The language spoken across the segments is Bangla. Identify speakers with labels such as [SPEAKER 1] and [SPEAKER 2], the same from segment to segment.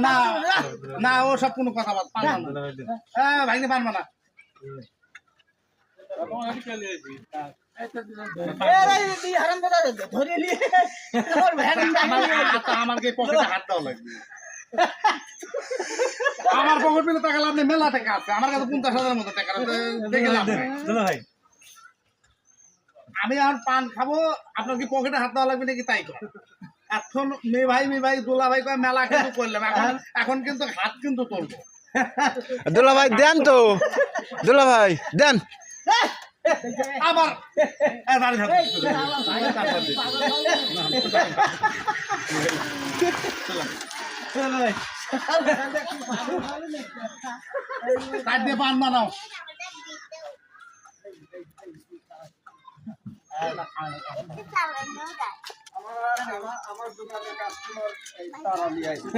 [SPEAKER 1] না না ও সব কোনো কথা পারবা না। হ্যাঁ ভাইনি পারবা না। আমাকে পকেটে হাত দেওয়া লাগবে। আমার পকেট পেলে টাকা লাভ নেই, মেলা টাকা আছে আমার কাছে 50,000 মতো টাকা আছে, দেখে লাভ নেই। আমি আর পান খাবো, আপনার কি পকেটে হাত দেওয়া লাগবে নাকি তাই কর। এখন মেয়ে ভাই দোলা ভাই কয় মেলা কিন্তু করলাম, এখন কিন্তু হাত কিন্তু তুলবো।
[SPEAKER 2] দুলা ভাই দেন তো, দুলা ভাই দেন
[SPEAKER 1] আবার দিয়ে পান বানাও।
[SPEAKER 3] আমার দোকানে কাস্টমার তারা নিয়ে আসে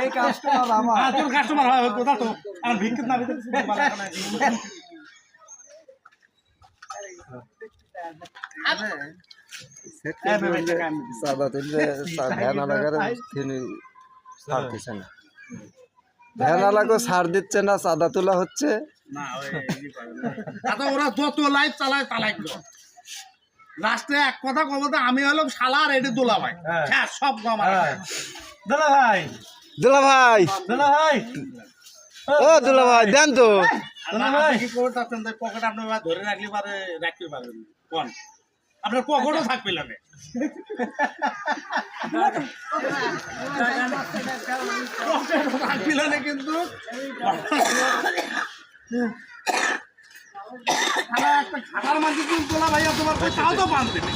[SPEAKER 3] এই কাস্টমার আমার
[SPEAKER 1] তোর কাস্টমার হয় কোথা তো আমার ভিক্ষিত না ভিতরে
[SPEAKER 2] ছাড় দিচ্ছে না, চাঁদা তোলা হচ্ছে
[SPEAKER 1] না। ওরা যত লাইফ চালায় চালাই লাস্টে এক কথা কব, আমি হলাম শালা আর এটি দোলা ভাই। হ্যাঁ সব
[SPEAKER 2] দুলা ভাই দুলা ভাই দুলা ভাই ও দুলা ভাই দেন তো।
[SPEAKER 1] কি করতে পকেট আপনার ধরে রাখলে পারে রাখতে পারবেন কোন আপনার পকেটও থাকবে না। কিন্তু একটা খাটার মাঝে কিন্তু দোলা ভাইয়া তোমার তাও তো পান দেবে।